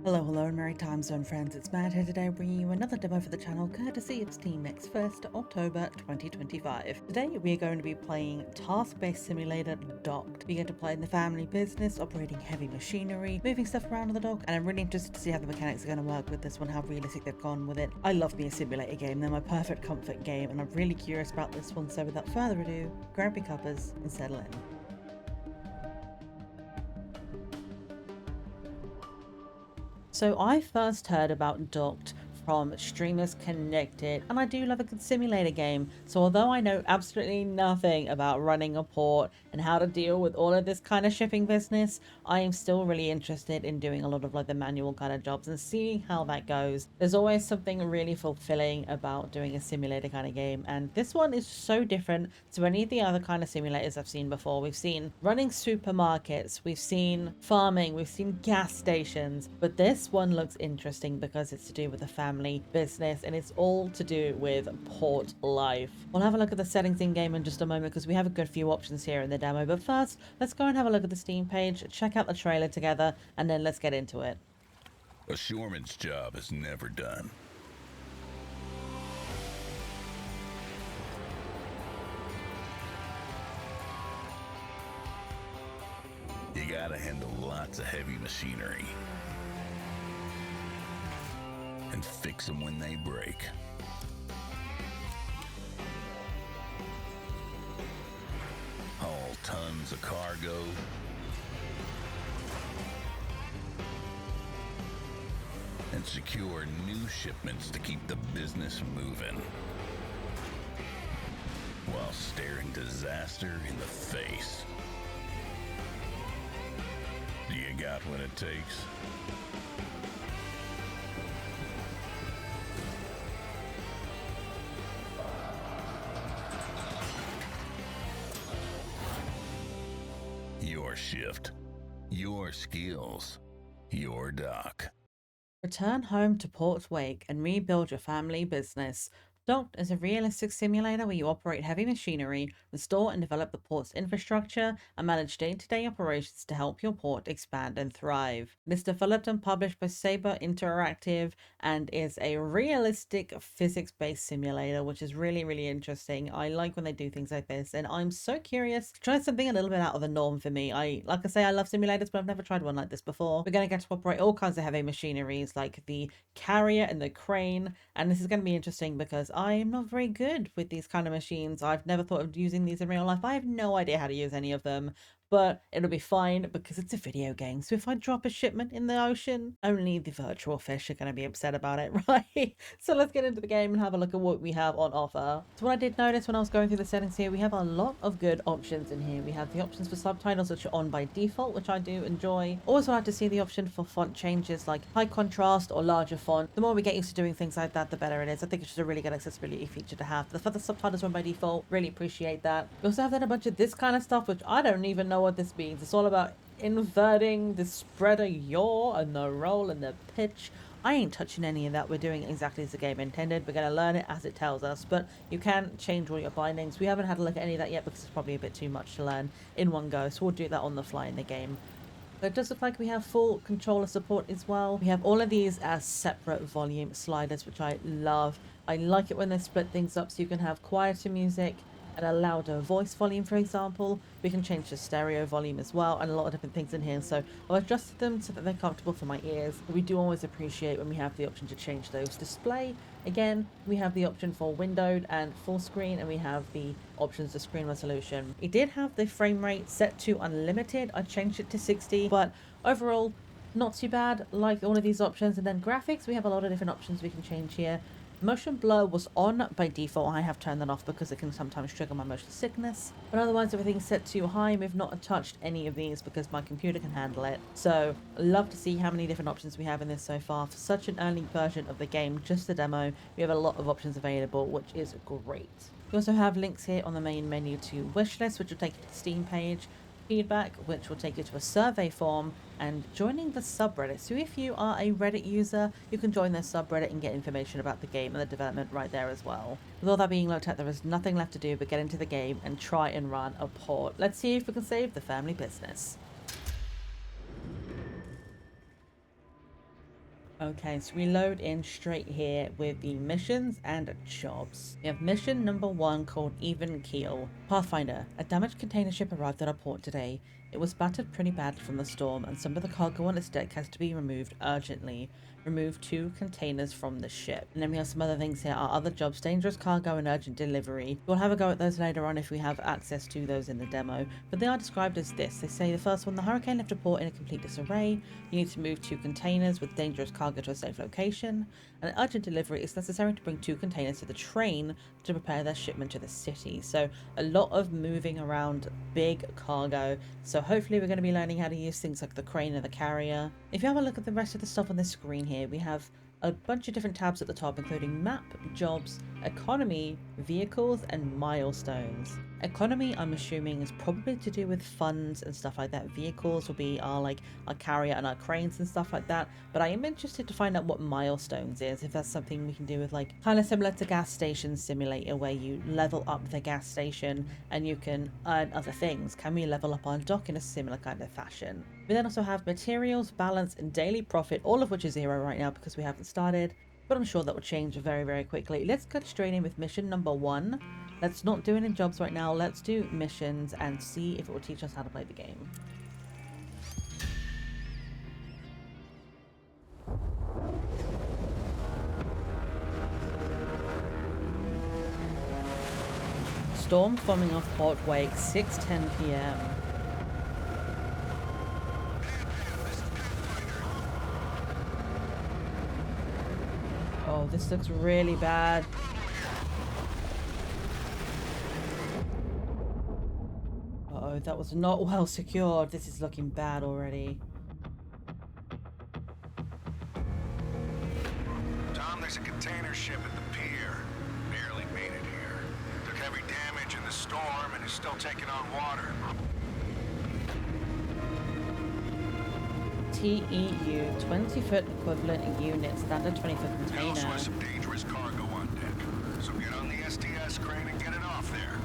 Hello, Merry Time Zone friends, it's Matt here today bringing you another demo for the channel courtesy of steamnextfest October 2025. Today we are going to be playing Task-Based Simulator Docked. We get to play in the family business, operating heavy machinery, moving stuff around on the dock, and I'm really interested to see how the mechanics are going to work with this one, how realistic they've gone with it. I love me a simulator game, they're my perfect comfort game, and I'm really curious about this one, so without further ado, grab your cuppers and settle in. So I first heard about Docked from Streamers Connected, and I do love a good simulator game. So although I know absolutely nothing about running a port and how to deal with all of this kind of shipping business, I am still really interested in doing a lot of like the manual kind of jobs and seeing how that goes. There's always something really fulfilling about doing a simulator kind of game, and this one is so different to any of the other kind of simulators I've seen before. We've seen running supermarkets, we've seen farming, we've seen gas stations, but this one looks interesting because it's to do with the family business and it's all to do with port life. We'll have a look at the settings in game in just a moment because we have a good few options here in the demo, but first let's go and have a look at the Steam page, check out the trailer together, and then let's get into it. A shoreman's job is never done. You gotta handle lots of heavy machinery and fix them when they break. Haul tons of cargo and secure new shipments to keep the business moving while staring disaster in the face. Do you got what it takes? Your shift, your skills, your dock. Return home to Port's Wake and rebuild your family business. Docked is a realistic simulator where you operate heavy machinery, restore and develop the port's infrastructure, and manage day-to-day operations to help your port expand and thrive. It is developed and published by Saber Interactive and is a realistic physics-based simulator, which is really interesting. I like when they do things like this, and I'm so curious to try something a little bit out of the norm for me. Like I say, I love simulators, but I've never tried one like this before. We're going to get to operate all kinds of heavy machineries like the carrier and the crane, and this is going to be interesting because I'm not very good with these kind of machines. I've never thought of using these in real life. I have no idea how to use any of them, but it'll be fine because it's a video game. So if I drop a shipment in the ocean, only the virtual fish are going to be upset about it, right? So let's get into the game and have a look at what we have on offer. So what I did notice when I was going through the settings here, we have a lot of good options in here. We have the options for subtitles, which are on by default, which I do enjoy. Also like to see the option for font changes like high contrast or larger font. The more we get used to doing things like that, the better it is. I think it's just a really good accessibility feature to have. The fact that subtitles are on by default, really appreciate that. We also have then a bunch of this kind of stuff, which I don't even know what this means. It's all about inverting the spreader yaw and the roll and the pitch. I ain't touching any of that. We're doing exactly as the game intended. We're going to learn it as it tells us, but you can change all your bindings. We haven't had a look at any of that yet because it's probably a bit too much to learn in one go, so we'll do that on the fly in the game. But it does look like we have full controller support as well. We have all of these as separate volume sliders, which I love. I like it when they split things up so you can have quieter music and a louder voice volume, for example. We can change the stereo volume as well, and a lot of different things in here. So I've adjusted them so that they're comfortable for my ears. We do always appreciate when we have the option to change those. Display, again, we have the option for windowed and full screen, and we have the options to screen resolution. It did have the frame rate set to unlimited. I changed it to 60, but overall, not too bad. Like all of these options. And then graphics, we have a lot of different options we can change here. Motion blur was on by default. I have turned that off because it can sometimes trigger my motion sickness. But otherwise, everything's set to high. We've not touched any of these because my computer can handle it. So, love to see how many different options we have in this so far. For such an early version of the game, just the demo, we have a lot of options available, which is great. We also have links here on the main menu to Wishlist, which will take you to the Steam page, feedback, which will take you to a survey form, and joining the subreddit. So if you are a Reddit user, you can join their subreddit and get information about the game and the development right there as well. With all that being looked at, there is nothing left to do but get into the game and try and run a port. Let's see if we can save the family business. Okay, so we load in straight here with the missions and jobs. We have mission number 1 called Even Keel. Pathfinder, a damaged container ship arrived at our port today. It was battered pretty badly from the storm, and some of the cargo on its deck has to be removed urgently. Remove 2 containers from the ship. And then we have some other things here. Our other jobs, dangerous cargo and urgent delivery. We'll have a go at those later on if we have access to those in the demo. But they are described as this. They say the first one, the hurricane left a port in a complete disarray. You need to move 2 containers with dangerous cargo to a safe location. An urgent delivery is necessary to bring 2 containers to the train to prepare their shipment to the city. So a lot of moving around big cargo. So hopefully we're going to be learning how to use things like the crane and the carrier. If you have a look at the rest of the stuff on this screen here, we have a bunch of different tabs at the top, including map, jobs, economy, vehicles, and milestones. Economy, I'm assuming, is probably to do with funds and stuff like that. Vehicles will be our carrier and our cranes and stuff like that. But I am interested to find out what milestones is, if that's something we can do with kind of similar to Gas Station Simulator, where you level up the gas station and you can earn other things. Can we level up our dock in a similar kind of fashion? We then also have materials, balance, and daily profit, all of which is 0 right now because we haven't started, but I'm sure that will change very, very quickly. Let's cut straight in with mission number 1. Let's not do any jobs right now. Let's do missions and see if it will teach us how to play the game. Storm forming off Port Wake, 6:10 p.m. Oh, this looks really bad. Uh-oh, that was not well secured. This is looking bad already. Tom, there's a container ship at the pier. Barely made it here. Took heavy damage in the storm and is still taking on water. TEU, 20-foot equivalent unit, standard 20-foot We container. also have some dangerous cargo on deck. So get on the STS crane and get it off there.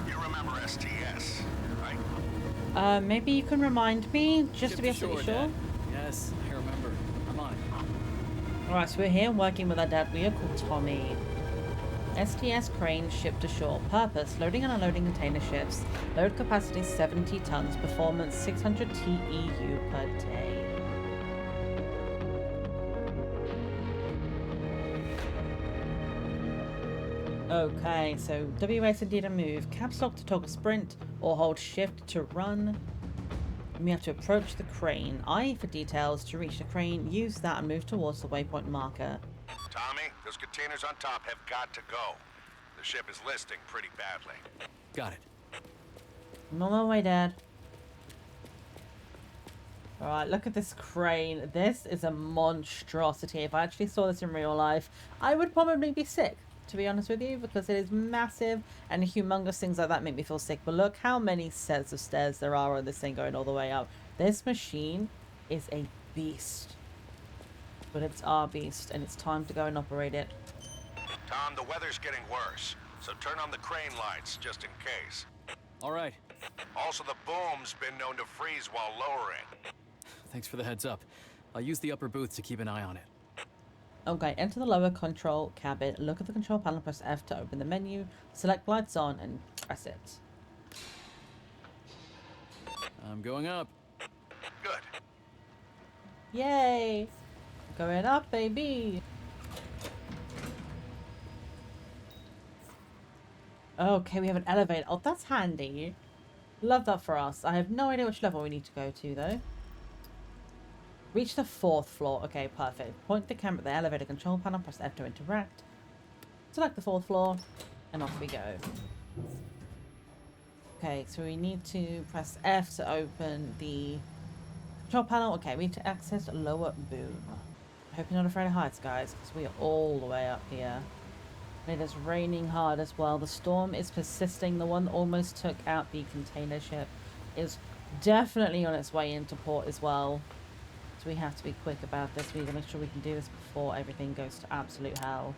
You remember STS, right? Maybe you can remind me, just to be Ship absolutely shore, sure. Dad. Yes, I remember. I'm on. Alright, so we're here working with our dad. We are called Tommy. STS crane shipped ashore. Purpose, loading and unloading container ships. Load capacity 70 tons. Performance 600 TEU per day. Okay, so WS indeed a move. Caps lock to toggle sprint or hold shift to run. And we have to approach the crane. I for details. To reach the crane, use that and move towards the waypoint marker. Tommy, those containers on top have got to go. The ship is listing pretty badly. Got it. I'm on my way, Dad. Alright, look at this crane. This is a monstrosity. If I actually saw this in real life, I would probably be sick, to be honest with you, because it is massive and humongous. Things like that make me feel sick. But look how many sets of stairs there are on this thing going all the way up. This machine is a beast. But it's our beast, and it's time to go and operate it. Tom, the weather's getting worse, so turn on the crane lights just in case. All right. Also, the boom's been known to freeze while lowering. Thanks for the heads up. I'll use the upper booth to keep an eye on it. Okay, enter the lower control cabin. Look at the control panel, press F to open the menu. Select lights on and press it. I'm going up. Good. Yay! Going up, baby! Okay, we have an elevator. Oh, that's handy. Love that for us. I have no idea which level we need to go to, though. Reach the 4th floor. Okay, perfect. Point the camera at the elevator control panel. Press F to interact. Select the 4th floor. And off we go. Okay, so we need to press F to open the control panel. Okay, we need to access lower boom. I hope you're not afraid of heights, guys, because we are all the way up here. It is raining hard as well. The storm is persisting. The one that almost took out the container ship is definitely on its way into port as well. So we have to be quick about this. We need to make sure we can do this before everything goes to absolute hell.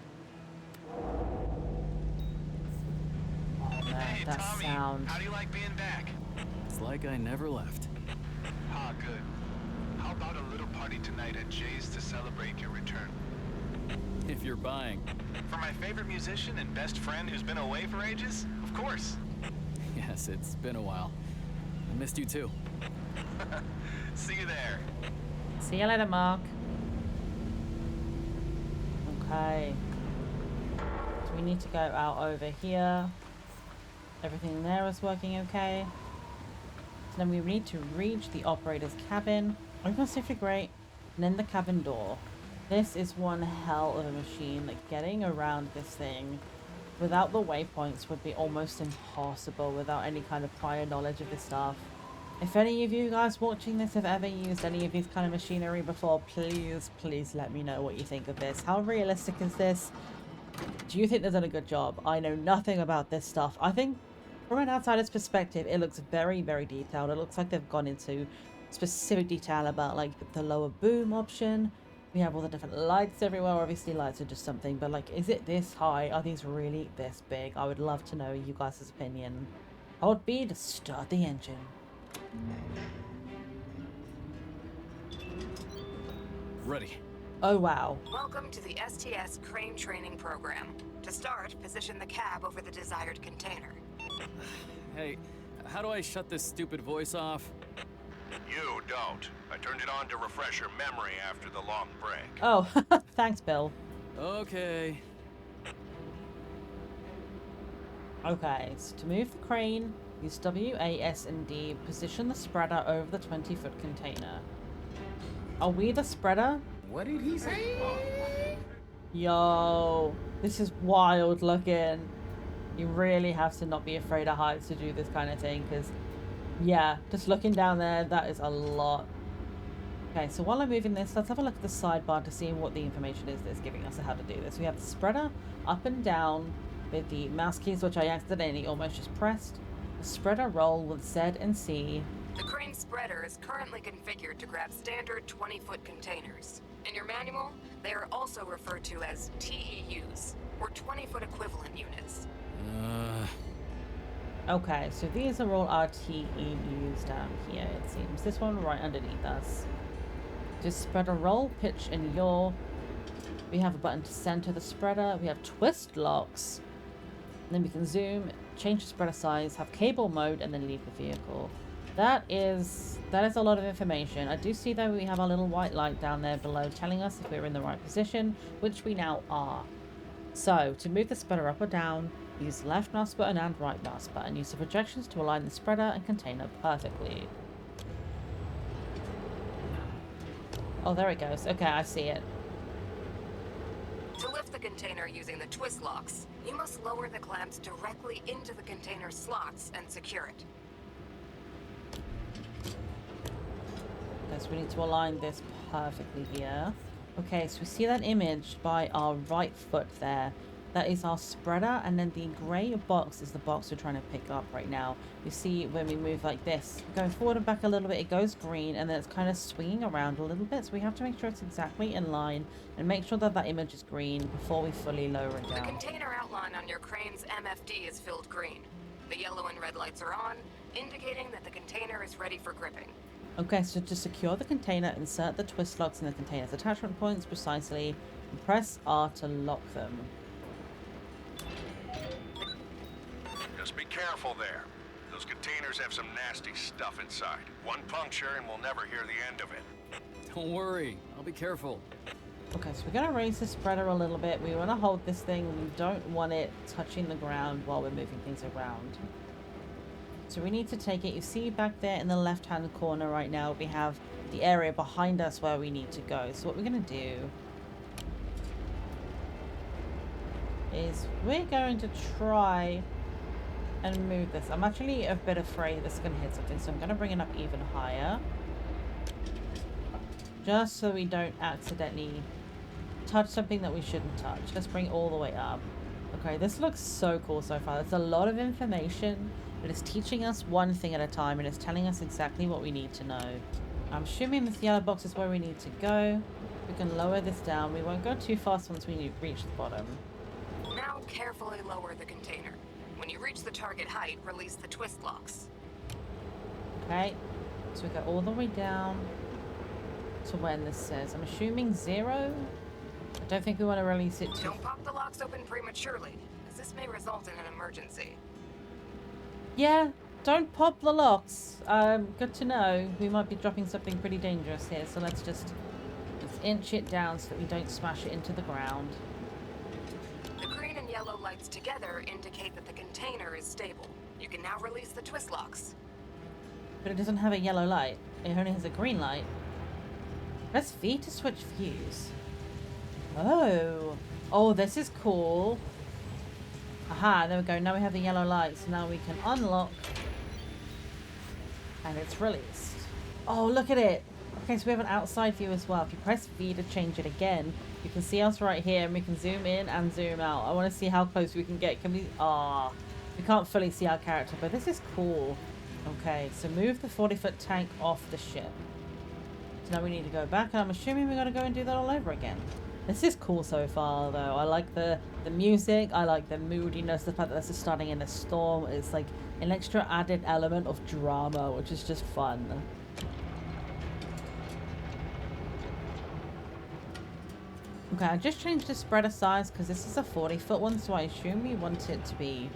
Oh man, Hey, that Tommy, sound. how do you like being back? It's like I never left. Ah, good. How about a little party tonight at Jay's to celebrate your return. If you're buying. For my favorite musician and best friend who's been away for ages? Of course. Yes, it's been a while. I missed you too. See you there. See you later, Mark. Okay. So we need to go out over here. Everything there is working okay. So then we need to reach the operator's cabin. Open safety grate. And then the cabin door. This is one hell of a machine. Like, getting around this thing without the waypoints would be almost impossible without any kind of prior knowledge of this stuff. If any of you guys watching this have ever used any of these kind of machinery before, please let me know what you think of this. How realistic is this? Do you think they've done a good job? I know nothing about this stuff. I think from an outsider's perspective, it looks very, very detailed. It looks like they've gone into specific detail about like the lower boom option. We have all the different lights everywhere. Obviously lights are just something, but like, is it this high? Are these really this big? I would love to know you guys' opinion. Hold B to start the engine. Ready. Oh wow. Welcome to the STS Crane Training Program. To start, position the cab over the desired container. Hey, how do I shut this stupid voice off? You don't. I turned it on to refresh your memory after the long break. Oh, thanks, Bill. Okay. Okay, so to move the crane, use W, A, S, and D. Position the spreader over the 20-foot container. Are we the spreader? What did he say? Yo, this is wild looking. You really have to not be afraid of heights to do this kind of thing, because, yeah, just looking down there, that is a lot. Okay, so while I'm moving this, let's have a look at the sidebar to see what the information is that's giving us on how to do this. We have the spreader up and down with the mouse keys, which I accidentally almost just pressed. The spreader roll with Z and C. The crane spreader is currently configured to grab standard 20-foot containers. In your manual, they are also referred to as TEUs, or 20-foot equivalent units. Okay, so these are all our TEUs down here, it seems. This one right underneath us. Just spreader roll, pitch, and yaw. We have a button to center the spreader. We have twist locks. And then we can zoom, change the spreader size, have cable mode, and then leave the vehicle. That is a lot of information. I do see that we have our little white light down there below telling us if we're in the right position, which we now are. So, to move the spreader up or down, use the left mouse button and right mouse button. Use the projections to align the spreader and container perfectly. Oh, there it goes. Okay, I see it. To lift the container using the twist locks, you must lower the clamps directly into the container slots and secure it. Okay, so we need to align this perfectly here. Okay, so we see that image by our right foot there. That is our spreader, and then the grey box is the box we're trying to pick up right now. You see when we move like this, going forward and back a little bit, it goes green, and then it's kind of swinging around a little bit, so we have to make sure it's exactly in line, and make sure that that image is green before we fully lower it The down. container outline on your crane's MFD is filled green. The yellow and red lights are on, indicating that the container is ready for gripping. Okay, so to secure the container, insert the twist locks in the container's attachment points precisely, and press R to lock them. Just be careful there. Those containers have some nasty stuff inside. One puncture and we'll never hear the end of it. Don't worry. I'll be careful. Okay, so we're going to raise the spreader a little bit. We want to hold this thing. We don't want it touching the ground while we're moving things around. So we need to take it. You see back there in the left-hand corner right now, we have the area behind us where we need to go. So what we're going to do is we're going to try and move this. I'm actually a bit afraid this is going to hit something, so I'm going to bring it up even higher. Just so we don't accidentally touch something that we shouldn't touch. Let's bring it all the way up. Okay, this looks so cool so far. There's a lot of information. It is teaching us one thing at a time, and it's telling us exactly what we need to know. I'm assuming this yellow box is where we need to go. We can lower this down. We won't go too fast once we reach the bottom. Now carefully lower the container. When you reach the target height, release the twist locks. Okay, so we go all the way down. to when this says. I'm assuming 0. I don't think we want to release it to... Don't pop the locks open prematurely, as this may result in an emergency. Yeah, don't pop the locks. Good to know. We might be dropping something pretty dangerous here, so let's inch it down so that we don't smash it into the ground. The green and yellow lights together indicate that the container is stable. You can now release the twist locks. But it doesn't have a yellow light. It only has a green light. Press V to switch views. Oh. Oh, this is cool. Aha, there we go. Now we have the yellow lights. Now we can unlock. And it's released. Oh, look at it. Okay, so we have an outside view as well. If you press V to change it again, you can see us right here and we can zoom in and zoom out. I want to see how close we can get. Can we... Ah, we can't fully see our character, but this is cool. Okay, so move the 40-foot tank off the ship. So now we need to go back, and I'm assuming we're going to go and do that all over again. This is cool so far, though. I like the music. I like the moodiness. The fact that this is starting in a storm. It's like an extra added element of drama, which is just fun. Okay, I just changed the spreader size because this is a 40-foot one, so I assume we want it to be...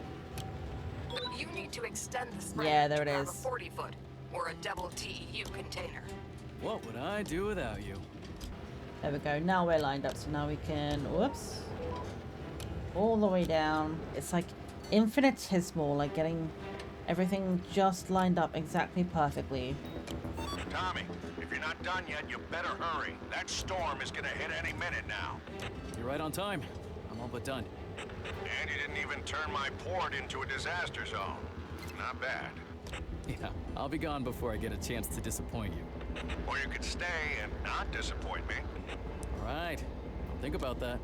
You need to extend the spreader. Yeah, there it to have is. a 40-foot or a double TEU container. What would I do without you? There we go. Now we're lined up, so now we can... Whoops. All the way down. It's like infinitesimal, like getting everything just lined up exactly perfectly. Tommy, if you're not done yet, you better hurry. That storm is gonna hit any minute now. You're right on time. I'm all but done. And you didn't even turn my port into a disaster zone. Not bad. Yeah, I'll be gone before I get a chance to disappoint you. Or you could stay and not disappoint me. All right, I'll think about that.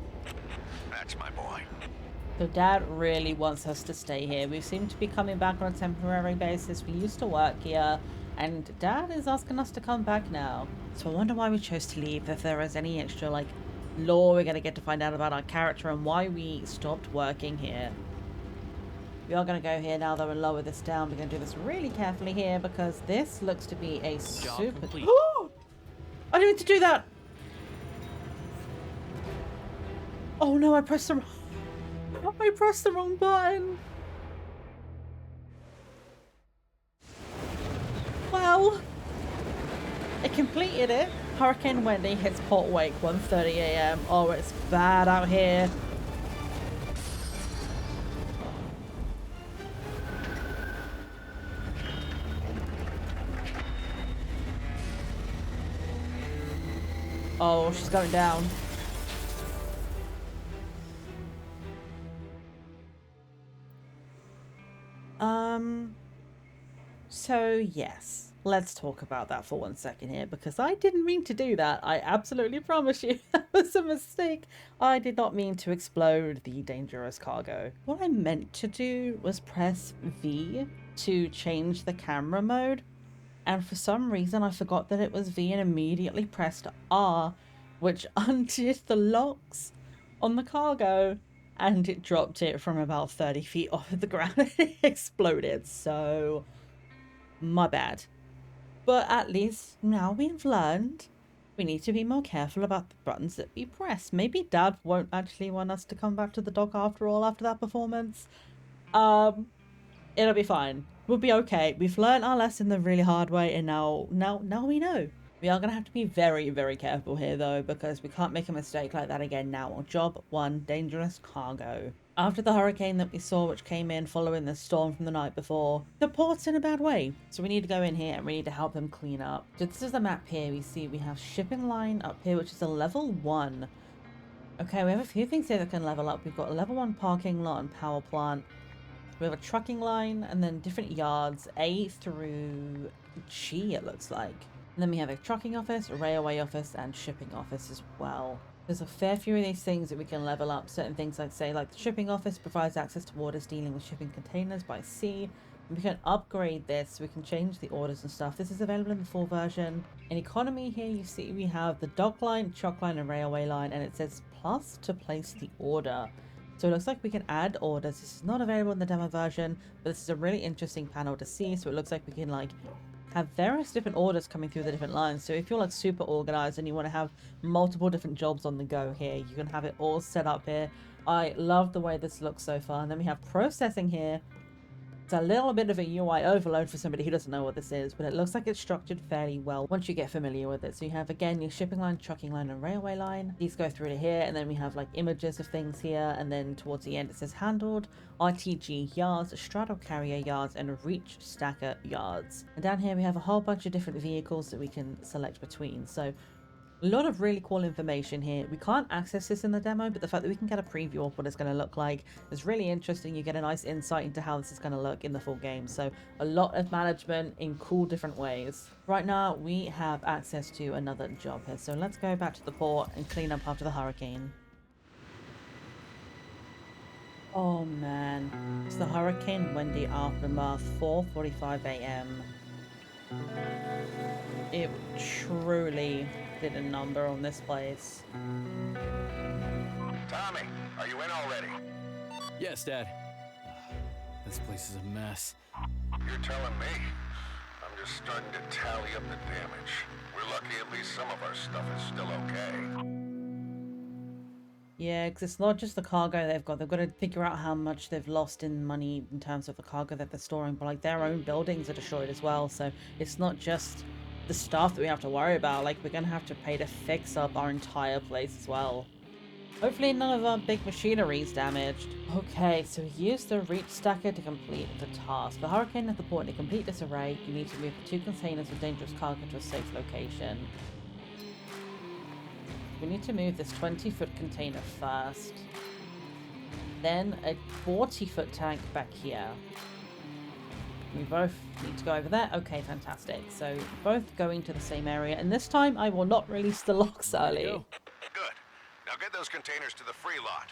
That's my boy. So Dad really wants us to stay here. We seem to be coming back on a temporary basis. We used to work here, and Dad is asking us to come back now. So I wonder why we chose to leave, if there is any extra, like, lore we're going to get to find out about our character and why we stopped working here. We are going to go here now, though, and lower this down. We're going to do this really carefully here because this looks to be a super... Oh! I didn't mean to do that! Oh no, I pressed the wrong button. Well, it completed it. Hurricane Wendy hits Port Wake, 1:30 a.m. Oh, it's bad out here. Oh, she's going down. So yes, let's talk about that for 1 second here, because I didn't mean to do that. I absolutely promise you that was a mistake. I did not mean to explode the dangerous cargo. What I meant to do was press V to change the camera mode, and for some reason I forgot that it was V and immediately pressed R, which undid the locks on the cargo, and it dropped it from about 30 feet off of the ground and it exploded. So my bad. But at least now we've learned we need to be more careful about the buttons that we press. Maybe Dad won't actually want us to come back to the dock after all, after that performance. It'll be fine. We'll be okay. We've learned our lesson the really hard way, and now we know. We are going to have to be very, very careful here, though, because we can't make a mistake like that again now. Job 1, dangerous cargo. After the hurricane that we saw, which came in following the storm from the night before, the port's in a bad way. So we need to go in here and we need to help them clean up. So this is the map here. We see we have shipping line up here, which is a level 1. Okay, we have a few things here that can level up. We've got a level 1 parking lot and power plant. We have a trucking line and then different yards, A through G, it looks like. And then we have a trucking office, a railway office, and shipping office as well. There's a fair few of these things that we can level up. Certain things, like say, like the shipping office provides access to orders dealing with shipping containers by sea. And we can upgrade this. We can change the orders and stuff. This is available in the full version. In economy here, you see we have the dock line, truck line, and railway line, and it says plus to place the order. So it looks like we can add orders. This is not available in the demo version, but this is a really interesting panel to see. So it looks like we can like have various different orders coming through the different lines. So if you're like super organized and you want to have multiple different jobs on the go here, you can have it all set up here. I love the way this looks so far. And then we have processing here. It's a little bit of a UI overload for somebody who doesn't know what this is, but it looks like it's structured fairly well once you get familiar with it. So you have, again, your shipping line, trucking line, and railway line. These go through to here, and then we have like images of things here, and then towards the end it says handled, RTG yards, straddle carrier yards, and reach stacker yards. And down here we have a whole bunch of different vehicles that we can select between. So a lot of really cool information here. We can't access this in the demo, but the fact that we can get a preview of what it's going to look like is really interesting. You get a nice insight into how this is going to look in the full game. So a lot of management in cool different ways. Right now, we have access to another job here. So let's go back to the port and clean up after the hurricane. Oh man, it's the Hurricane Wendy aftermath, 4:45 a.m. It truly did a number on this place. Tommy, are you in already? Yes, Dad. This place is a mess. You're telling me. I'm just starting to tally up the damage. We're lucky at least some of our stuff is still okay. Yeah, because it's not just the cargo they've got. They've got to figure out how much they've lost in money in terms of the cargo that they're storing, but like their own buildings are destroyed as well. So it's not just the stuff that we have to worry about. Like, we're gonna have to pay to fix up our entire place as well. Hopefully none of our big machinery is damaged. Okay, so use the reach stacker to complete the task. The hurricane at the port. To complete this array, you need to move the 2 containers with dangerous cargo to a safe location. We need to move this 20-foot container first. Then a 40-foot tank back here. We both need to go over there. Okay, fantastic. So both going to the same area. And this time I will not release the locks early. Good. Now get those containers to the free lot.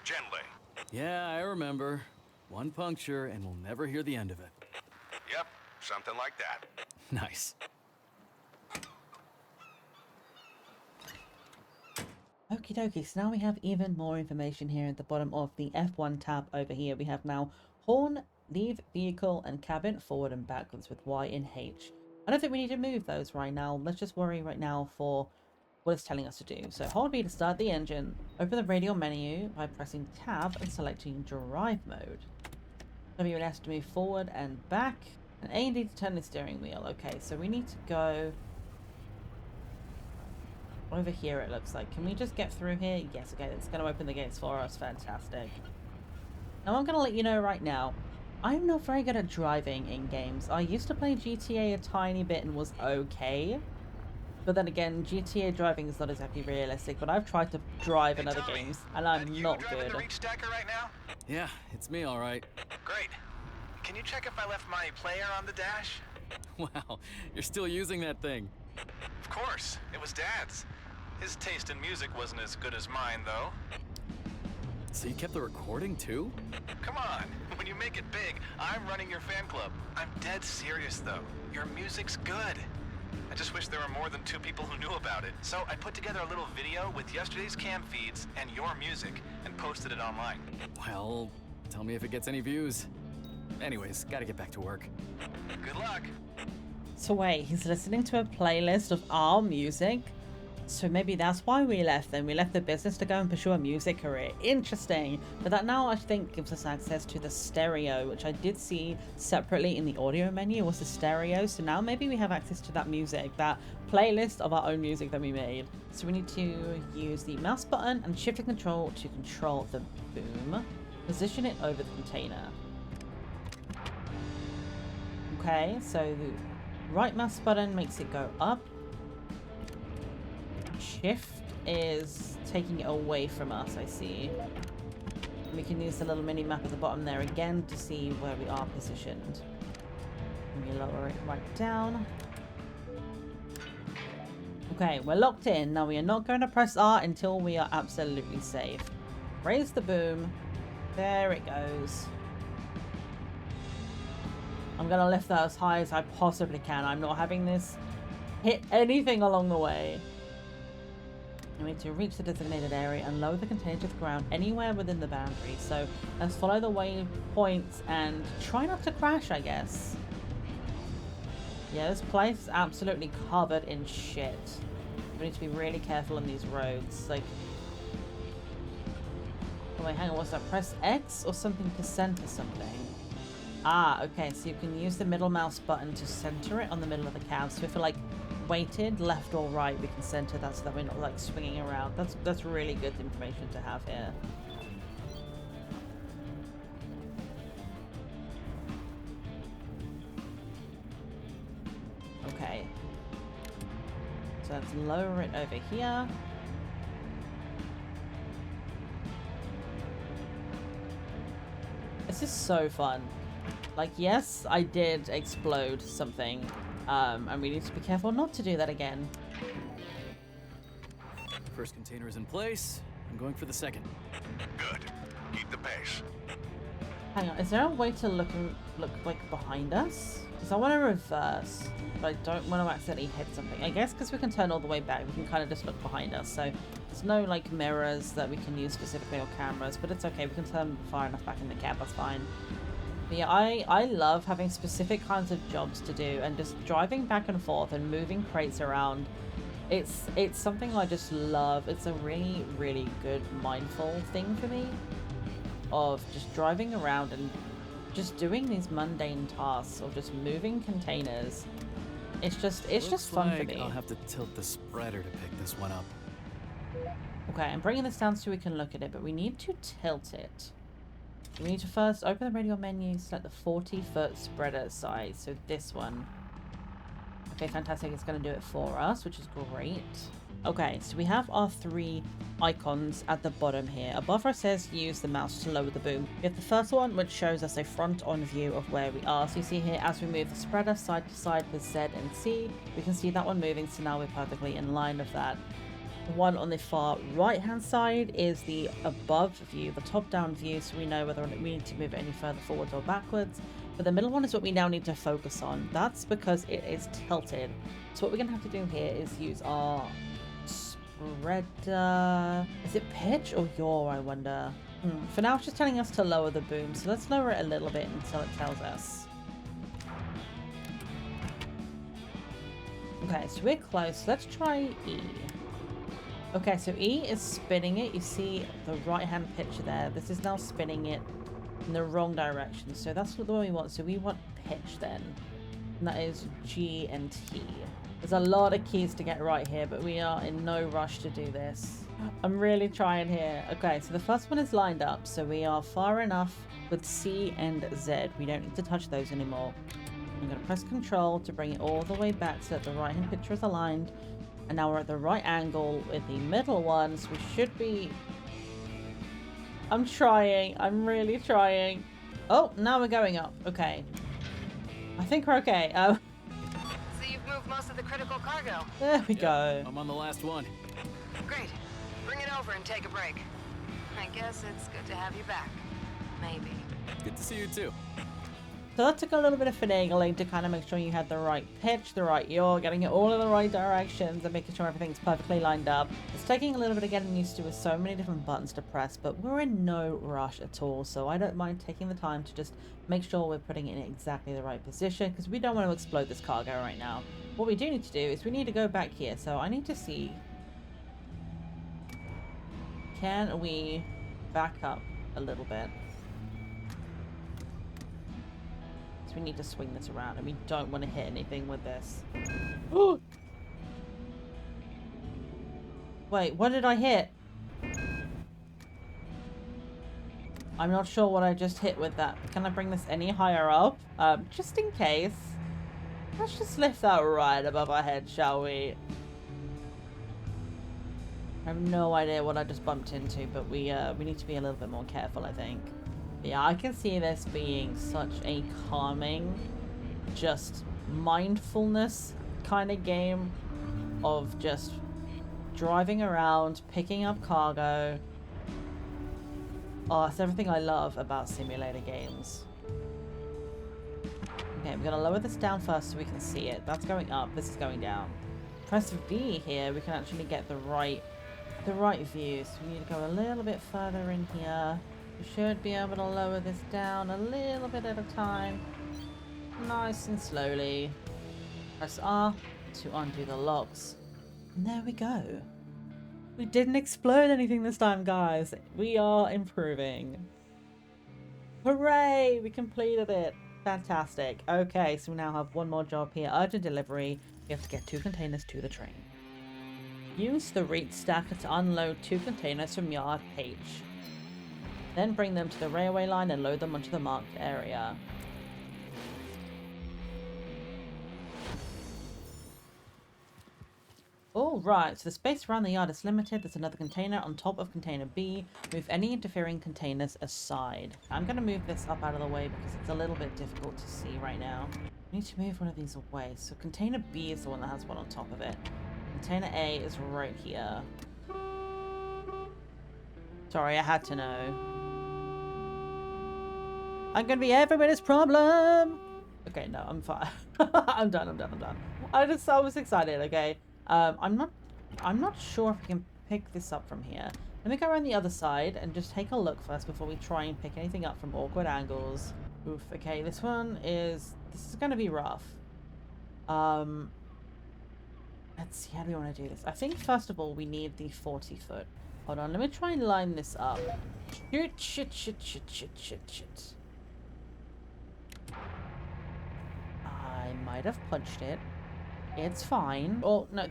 Gently. Yeah, I remember. One puncture and we'll never hear the end of it. Yep, something like that. Nice. Okie dokie, so now we have even more information here at the bottom of the F1 tab over here. We have now horn, leave vehicle, and cabin forward and backwards with Y and H. I don't think we need to move those right now. Let's just worry right now for what it's telling us to do. So hold B to start the engine. Open the radio menu by pressing tab and selecting drive mode. W and S to move forward and back. And A and D to turn the steering wheel. Okay, so we need to go over here, it looks like. Can we just get through here? Yes, okay, it's going to open the gates for us. Fantastic. Now I'm going to let you know right now, I'm not very good at driving in games. I used to play GTA a tiny bit and was okay. But then again, GTA driving is not exactly realistic, but I've tried to drive in other games, and I'm not good. The reach stacker right now? Yeah, it's me, all right. Great. Can you check if I left my player on the dash? Wow, you're still using that thing. Of course, it was Dad's. His taste in music wasn't as good as mine, though. So you kept the recording too? Come on, when you make it big, I'm running your fan club. I'm dead serious, though. Your music's good. I just wish there were more than 2 people who knew about it. So I put together a little video with yesterday's cam feeds and your music and posted it online. Well, tell me if it gets any views. Anyways, gotta get back to work. Good luck. So wait, he's listening to a playlist of our music? So maybe that's why we left then. We left the business to go and pursue a music career. Interesting. But that now I think gives us access to the stereo, which I did see separately in the audio menu was the stereo. So now maybe we have access to that music, that playlist of our own music that we made. So we need to use the mouse button and shift and control to control the boom. Position it over the container. Okay, so the right mouse button makes it go up. Shift is taking it away from us, I see. We can use the little mini map at the bottom there again to see where we are positioned. And we lower it right down. Okay, we're locked in. Now we are not going to press R until we are absolutely safe. Raise the boom. There it goes. I'm going to lift that as high as I possibly can. I'm not having this hit anything along the way. We need to reach the designated area and lower the container to the ground anywhere within the boundary. So let's follow the waypoints and try not to crash, I guess. Yeah, this place is absolutely covered in shit. We need to be really careful on these roads. Like, oh wait, hang on, what's that? Press X or something to center something? Ah, okay, so you can use the middle mouse button to center it on the middle of the cab. So if we're like weighted left or right, we can center that so that we're not like swinging around. That's really good information to have here. Okay. So let's lower it over here. This is so fun. Like, yes, I did explode something. And we need to be careful not to do that again. First container is in place. I'm going for the second. Good. Keep the pace. Hang on, is there a way to look like behind us? Because I want to reverse, but I don't want to accidentally hit something. I guess because we can turn all the way back, we can kind of just look behind us. So there's no like mirrors that we can use specifically or cameras, but it's okay. We can turn far enough back in the cab, that's fine. But yeah, I love having specific kinds of jobs to do and just driving back and forth and moving crates around. It's something I just love. It's a really, really good mindful thing for me of just driving around and just doing these mundane tasks or just moving containers. It's just fun for me. I'll have to tilt the spreader to pick this one up. Okay, I'm bringing this down so we can look at it, but we need to tilt it. We need to first open the radio menu, select the 40-foot spreader size, so this one. Okay, fantastic, it's going to do it for us, which is great. Okay, so we have our 3 icons at the bottom here. Above us says use the mouse to lower the boom. We have the first one, which shows us a front-on view of where we are. So you see here, as we move the spreader side to side with Z and C, we can see that one moving, so now we're perfectly in line with that. The one on the far right hand side is the above view, the top down view, so we know whether or not we need to move it any further forwards or backwards. But the middle one is what we now need to focus on. That's because it is tilted. So what we're going to have to do here is use our spreader. Is it pitch or yaw, I wonder? For now it's just telling us to lower the boom, so let's lower it a little bit until it tells us. Okay, so we're close. Let's try E. Okay, so E is spinning it. You see the right-hand picture there. This is now spinning it in the wrong direction. So that's what the one we want. So we want pitch then. And that is G and T. There's a lot of keys to get right here, but we are in no rush to do this. I'm really trying here. Okay, so the first one is lined up. So we are far enough with C and Z. We don't need to touch those anymore. I'm going to press Control to bring it all the way back so that the right-hand picture is aligned. And now we're at the right angle with the middle ones. We should be... I'm trying. I'm really trying. Oh, now we're going up. Okay. I think we're okay. So you've moved most of the critical cargo. There we go. I'm on the last one. Great. Bring it over and take a break. I guess it's good to have you back. Maybe. Good to see you too. So that took a little bit of finagling to kind of make sure you had the right pitch, the right yaw, getting it all in the right directions and making sure everything's perfectly lined up. It's taking a little bit of getting used to with so many different buttons to press, but we're in no rush at all. So I don't mind taking the time to just make sure we're putting it in exactly the right position because we don't want to explode this cargo right now. What we do need to do is we need to go back here. So I need to see, can we back up a little bit? We need to swing this around and we don't want to hit anything with this. Oh! Wait, what did I hit? I'm not sure what I just hit with that. Can I bring this any higher up? Just in case. Let's just lift that right above our head, shall we? I have no idea what I just bumped into, but we need to be a little bit more careful, I think. Yeah, I can see this being such a calming, just mindfulness kind of game of just driving around, picking up cargo. Oh, it's everything I love about simulator games. Okay, we're gonna lower this down first so we can see it. That's going up, this is going down. Press V here, we can actually get the right view. So we need to go a little bit further in here. We should be able to lower this down a little bit at a time. Nice and slowly. Press R to undo the locks. And there we go. We didn't explode anything this time, guys. We are improving. Hooray! We completed it. Fantastic. Okay, so we now have one more job here. Urgent delivery. We have to get 2 containers to the train. Use the reach stacker to unload 2 containers from yard H. Then bring them to the railway line and load them onto the marked area. All right, so the space around the yard is limited. There's another container on top of container B. Move any interfering containers aside. I'm going to move this up out of the way because it's a little bit difficult to see right now. I need to move one of these away. So container B is the one that has one on top of it. Container A is right here. Sorry, I had to know. I'm going to be everybody's problem. Okay, no, I'm fine. I'm done. I was excited, okay? I'm not sure if we can pick this up from here. Let me go around the other side and just take a look first before we try and pick anything up from awkward angles. Oof, okay, this is going to be rough. Let's see, how do we want to do this? I think first of all we need the 40 foot. Hold on, let me try and line this up. Shit. I might have punched it. It's fine. Oh, no,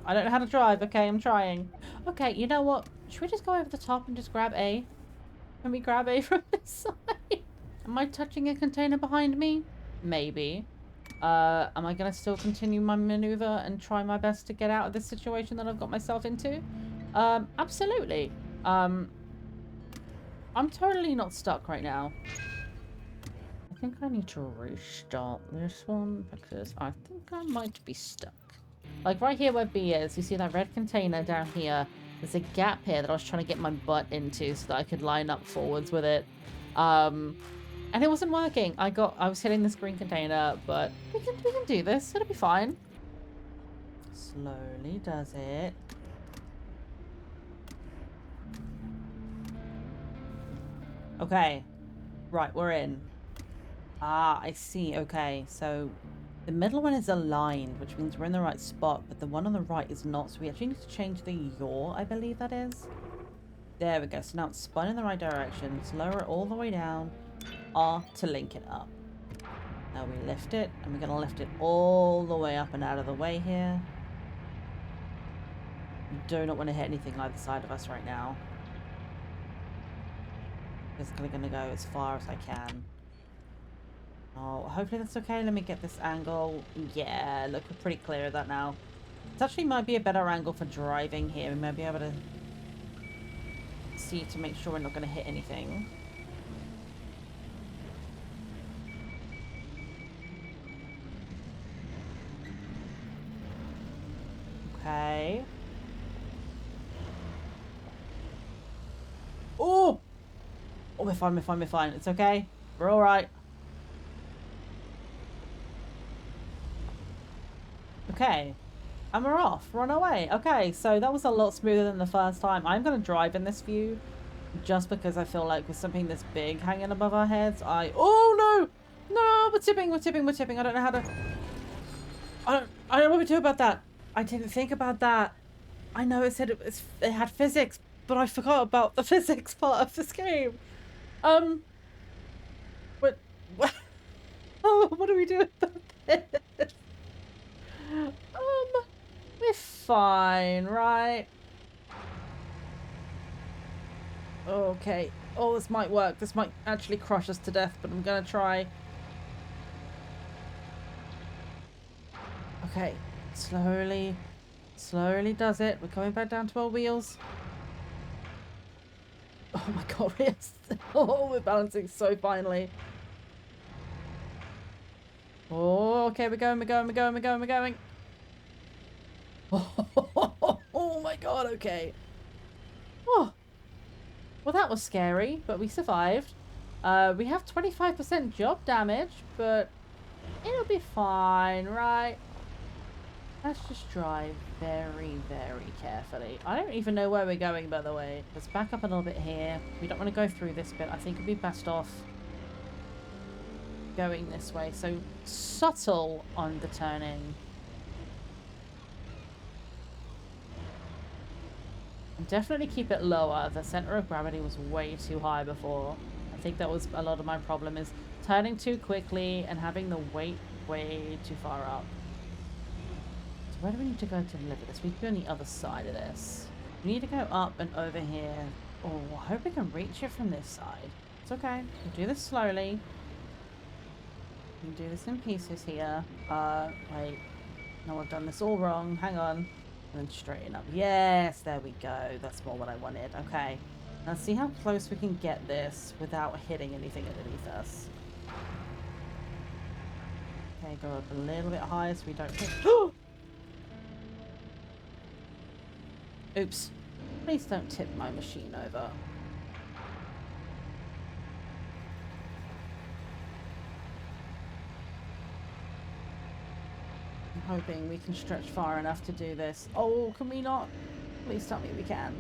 I don't know how to drive. Okay, I'm trying. Okay, you know what? Should we just go over the top and just grab A? Can we grab A from this side? Am I touching a container behind me? Maybe. Am I going to still continue my maneuver and try my best to get out of this situation that I've got myself into? Absolutely. I'm totally not stuck right now. I think I need to restart this one because I think I might be stuck. Like right here where B is, you see that red container down here? There's a gap here that I was trying to get my butt into so that I could line up forwards with it. And it wasn't working. I was hitting this green container, but we can do this. It'll be fine. Slowly does it. Okay. Right, we're in. Ah, I see. Okay, so the middle one is aligned, which means we're in the right spot, but the one on the right is not. So we actually need to change the yaw, I believe that is. There we go. So now it's spun in the right direction. Let's lower it all the way down. R to link it up. Now we lift it, and we're going to lift it all the way up and out of the way here. Do not want to hit anything either side of us right now. Just going to go as far as I can. Oh, hopefully that's okay. Let me get this angle. Yeah, look, we're pretty clear of that now. It actually might be a better angle for driving here. We might be able to see to make sure we're not going to hit anything. Okay. Oh! Oh, we're fine. It's okay. We're alright. Okay. And we're off. Run away. Okay, so that was a lot smoother than the first time. I'm going to drive in this view just because I feel like with something this big hanging above our heads, Oh, no! No! We're tipping. I don't know how to... I don't know what we do about that. I didn't think about that. I know it said it had physics, but I forgot about the physics part of this game. What? Oh, what do we do about this? We're fine, right? Okay. Oh, this might work. This might actually crush us to death, but I'm gonna try. Okay. Slowly does it. We're coming back down to our wheels. Oh my god, yes. Oh, we're balancing so finely. Oh, okay, we're going. Oh my god, okay. Oh. Well, that was scary, but we survived. We have 25% job damage, but it'll be fine, right? Let's just drive very, very carefully. I don't even know where we're going, by the way. Let's back up a little bit here. We don't want to go through this bit. I think it'd be best off going this way. So subtle on the turning. And definitely keep it lower. The center of gravity was way too high before. I think that was a lot of my problem, is turning too quickly and having the weight way too far up. So where do we need to go to deliver this? We can go on the other side of this. We need to go up and over here. Oh, I hope we can reach it from this side. It's okay. We'll do this slowly. We can do this in pieces here. Wait. No, I've done this all wrong. Hang on. And then straighten up. Yes, there we go. That's more what I wanted. Okay. Let's see how close we can get this without hitting anything underneath us. Okay, go up a little bit higher so we don't hit. Oops. Please don't tip my machine over. I'm hoping we can stretch far enough to do this. Oh, can we not? Please tell me we can.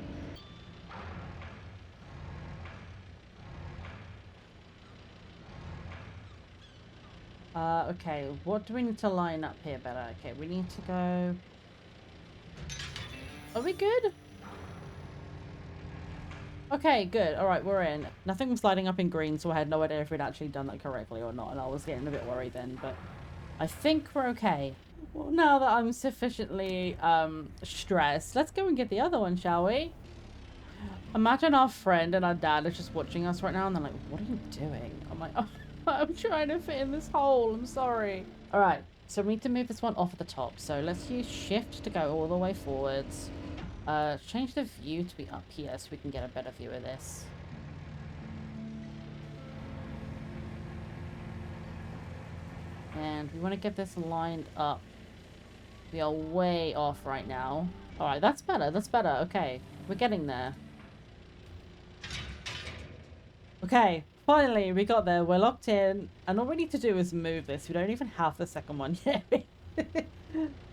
Okay, what do we need to line up here better? Okay, we need to go... Are we good? Okay, good. Alright, we're in. Nothing was lighting up in green, so I had no idea if we'd actually done that correctly or not, and I was getting a bit worried then, but I think we're okay. Well, now that I'm sufficiently, stressed, let's go and get the other one, shall we? Imagine our friend and our dad are just watching us right now, and they're like, what are you doing? I'm like, oh, I'm trying to fit in this hole. I'm sorry. Alright, so we need to move this one off at the top, so let's use shift to go all the way forwards. Change the view to be up here so we can get a better view of this. And we want to get this lined up. We are way off right now. Alright, that's better. That's better. Okay, we're getting there. Okay, finally we got there. We're locked in. And all we need to do is move this. We don't even have the second one yet.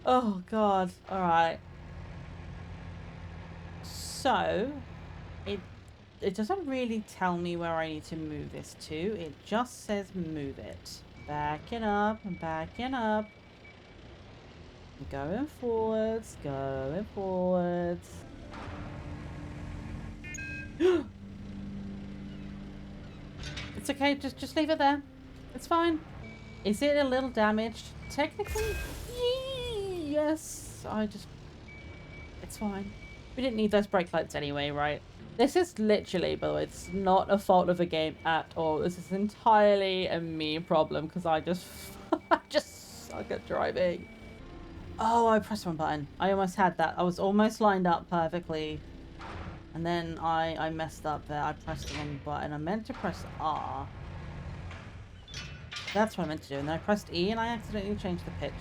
Oh, God. Alright. So, it doesn't really tell me where I need to move this to. It just says move it. Backing up and backing up. Going forwards, going forwards. It's okay, just leave it there. It's fine. Is it a little damaged? Technically, yes. It's fine. We didn't need those brake lights anyway, right? This is literally, by the way, it's not a fault of the game at all. This is entirely a me problem because I just suck at driving. Oh, I pressed one button. I almost had that. I was almost lined up perfectly. And then I messed up there. I pressed the wrong button. I meant to press R. That's what I meant to do. And then I pressed E and I accidentally changed the pitch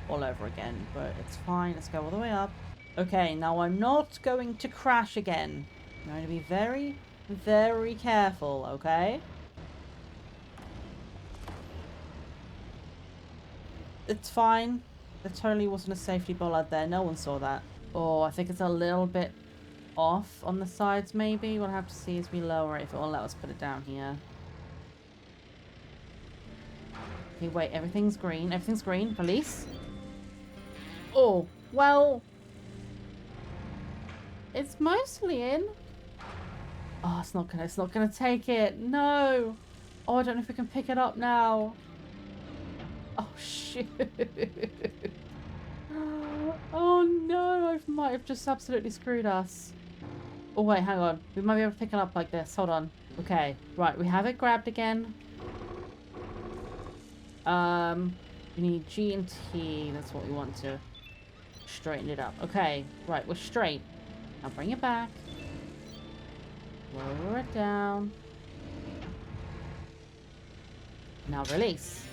all over again. But it's fine. Let's go all the way up. Okay, now I'm not going to crash again. I'm going to be very, very careful, okay? It's fine. There totally wasn't a safety bollard there. No one saw that. Oh, I think it's a little bit off on the sides, maybe. We'll have to see as we lower it if it will let us put it down here. Okay, wait. Everything's green. Everything's green. Police? Oh, well... It's mostly in. Oh, it's not gonna take it. No. Oh, I don't know if we can pick it up now. Oh, shoot. Oh, no. I might have just absolutely screwed us. Oh, wait, hang on. We might be able to pick it up like this. Hold on. Okay. Right, we have it grabbed again. We need G and T. That's what we want to straighten it up. Okay. Right, we're straight. Now bring it back. Lower it down. Now release.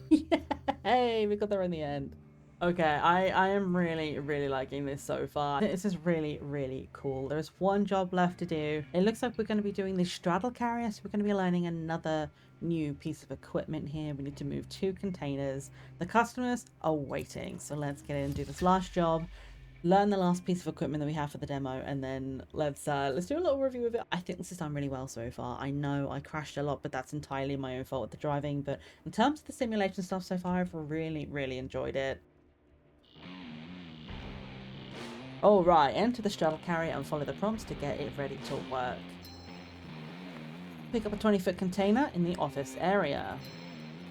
Yay! We got there in the end. Okay, I am really, really liking this so far. This is really, really cool. There's one job left to do. It looks like we're going to be doing the straddle carrier, so we're going to be learning another new piece of equipment here. We need to move 2 containers. The customers are waiting, so let's get in and do this last job. learn the last piece of equipment that we have for the demo, and then let's do a little review of it. I think this has done really well so far. I know I crashed a lot, but that's entirely my own fault with the driving. But in terms of the simulation stuff so far, I've really enjoyed it. All right, enter the shuttle carrier and follow the prompts to get it ready to work. Pick up a 20-foot container in the office area.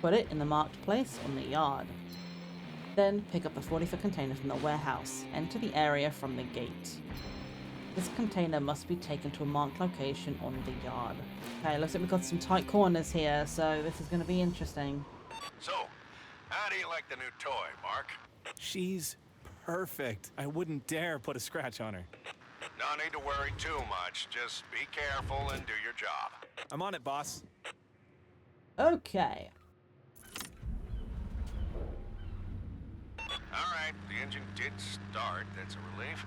Put it in the marked place on the yard. Then pick up the 40-foot container from the warehouse. Enter the area from the gate. This container must be taken to a marked location on the yard. Okay, looks like we've got some tight corners here, so this is going to be interesting. So, how do you like the new toy, Mark? She's perfect. I wouldn't dare put a scratch on her. No need to worry too much. Just be careful and do your job. I'm on it, boss. Okay. All right, the engine did start. That's a relief.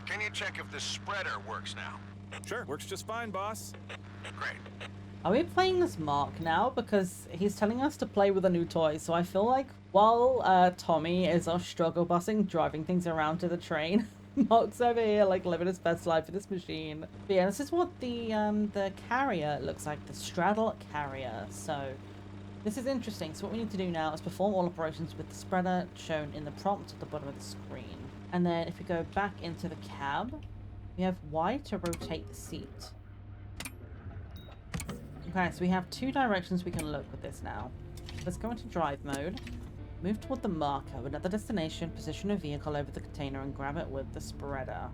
Can you check if the spreader works now? Sure, works just fine, boss. Great. Are we playing as Mark now? Because he's telling us to play with a new toy, so I feel like while Tommy is off struggle busing, driving things around to the train, Mark's over here like living his best life with this machine. But yeah, this is what the carrier looks like, the straddle carrier. So this is interesting. So what we need to do now is perform all operations with the spreader shown in the prompt at the bottom of the screen. And then if we go back into the cab, we have Y to rotate the seat. Okay, so we have two directions we can look with this now. Let's go into drive mode. Move toward the marker, another destination, position a vehicle over the container and grab it with the spreader.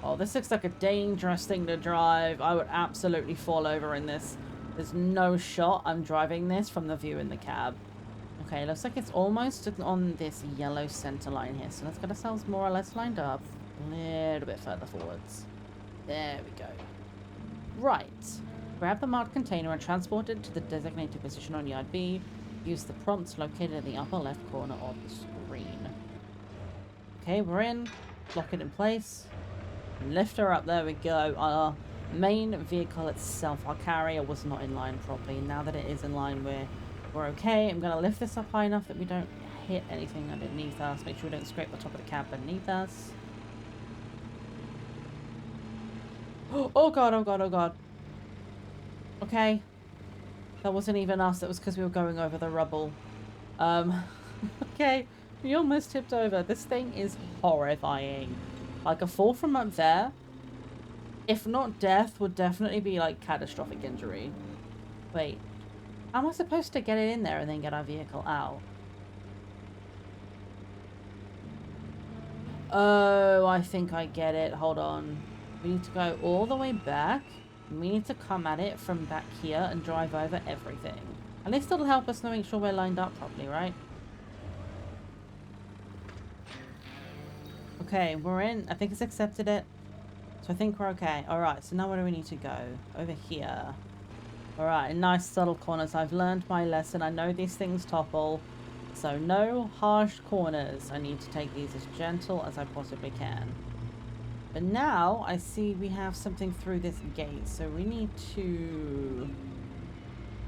Oh, this looks like a dangerous thing to drive. I would absolutely fall over in this. There's no shot I'm driving this from the view in the cab. Okay, looks like it's almost on this yellow center line here. So let's get ourselves more or less lined up. A little bit further forwards. There we go. Right. Grab the marked container and transport it to the designated position on yard B. Use the prompts located in the upper left corner of the screen. Okay, we're in. Lock it in place. And lift her up. There we go. Our main vehicle itself, our carrier, was not in line properly. Now that it is in line, we're okay. I'm going to lift this up high enough that we don't hit anything underneath us. Make sure we don't scrape the top of the cab beneath us. Oh god, oh god, oh god. Okay. That wasn't even us. That was because we were going over the rubble. Okay. We almost tipped over. This thing is horrifying. Like, a fall from up there, if not death, would definitely be, like, catastrophic injury. Wait. How am I supposed to get it in there and then get our vehicle out? Oh, I think I get it. Hold on. We need to go all the way back. We need to come at it from back here and drive over everything. At least it'll help us to make sure we're lined up properly, right? Okay, we're in. I think it's accepted it. So I think we're okay. Alright, so now where do we need to go? Over here. Alright, nice subtle corners. I've learned my lesson. I know these things topple. So no harsh corners. I need to take these as gentle as I possibly can. But now I see we have something through this gate, so we need to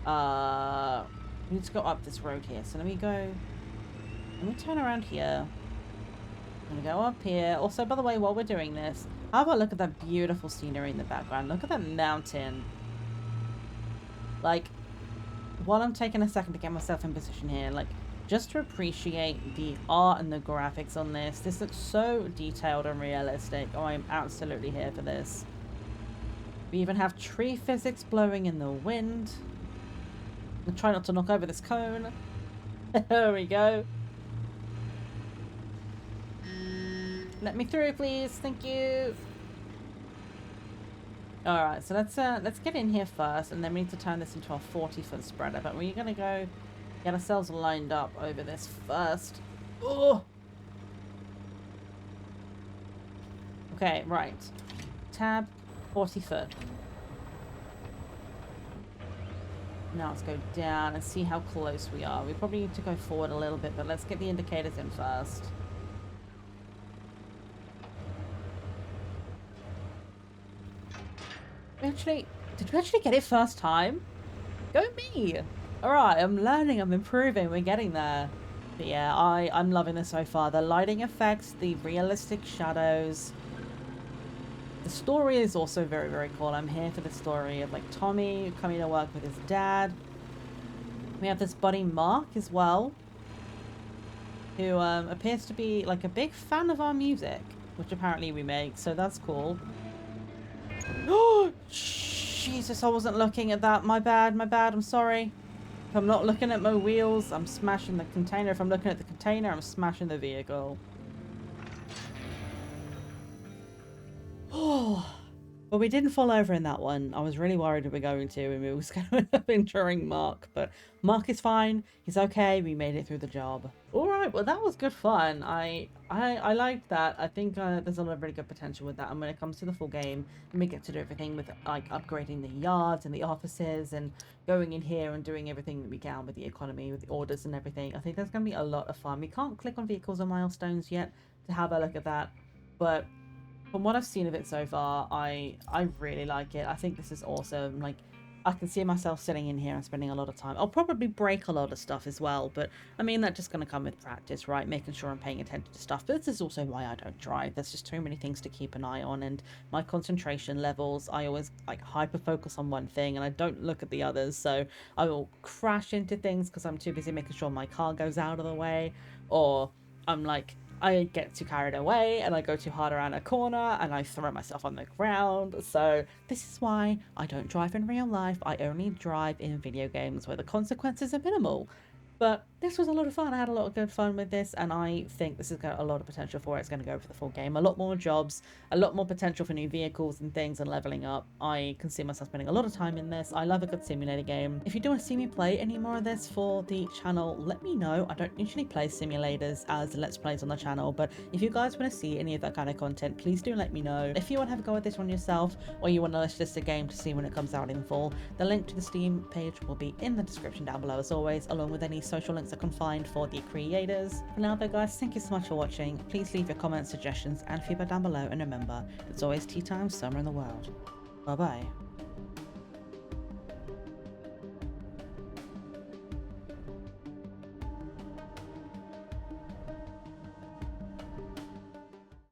go up this road here. So let me turn around here. I'm gonna go up here. Also, by the way, while we're doing this, how about look at that beautiful scenery in the background? Look at that mountain. Like, while I'm taking a second to get myself in position here, like, just to appreciate the art and the graphics on this. This looks so detailed and realistic. Oh, I'm absolutely here for this. We even have tree physics blowing in the wind. I'll try not to knock over this cone. There we go. Let me through, please. Thank you. Alright, so let's get in here first, and then we need to turn this into a 40-foot spreader. But we're gonna go get ourselves lined up over this first. Oh! Okay, right. Tab, 40 foot. Now let's go down and see how close we are. We probably need to go forward a little bit, but let's get the indicators in first. Did we actually get it first time? Go me! Alright, I'm learning, I'm improving, we're getting there. But yeah, I'm loving this so far. The lighting effects, the realistic shadows. The story is also very, very cool. I'm here for the story of like Tommy coming to work with his dad. We have this buddy Mark as well, who appears to be like a big fan of our music, which apparently we make, so that's cool. Oh, Jesus, I wasn't looking at that. My bad, I'm sorry. If I'm not looking at my wheels, I'm smashing the container. If I'm looking at the container, I'm smashing the vehicle. Oh, but we didn't fall over in that one. I was really worried we were going to, and we was going to end up injuring Mark. But Mark is fine. He's okay. We made it through the job. All right. Well, that was good fun. I liked that. I think there's a lot of really good potential with that. And when it comes to the full game, and we get to do everything with like upgrading the yards and the offices and going in here and doing everything that we can with the economy, with the orders and everything. I think there's going to be a lot of fun. We can't click on vehicles or milestones yet to have a look at that, but from what I've seen of it so far, I really like it. I think this is awesome. Like, I can see myself sitting in here and spending a lot of time. I'll probably break a lot of stuff as well, but I mean, that's just going to come with practice, right? Making sure I'm paying attention to stuff. But this is also why I don't drive. There's just too many things to keep an eye on, and my concentration levels, I always like hyper focus on one thing and I don't look at the others. So I will crash into things because I'm too busy making sure my car goes out of the way, or I'm like, I get too carried away and I go too hard around a corner and I throw myself on the ground. So this is why I don't drive in real life. I only drive in video games where the consequences are minimal. But this was a lot of fun. I had a lot of good fun with this, and I think this has got a lot of potential for it. It's going to go for the full game. A lot more jobs, a lot more potential for new vehicles and things and leveling up. I can see myself spending a lot of time in this. I love a good simulator game. If you do want to see me play any more of this for the channel, let me know. I don't usually play simulators as Let's Plays on the channel, but if you guys want to see any of that kind of content, please do let me know. If you want to have a go at this one yourself, or you want to list a game to see when it comes out in full, the link to the Steam page will be in the description down below as always, along with any social links I can find for the creators. For now though guys, thank you so much for watching. Please leave your comments, suggestions and feedback down below, and remember, it's always tea time somewhere in the world. Bye bye.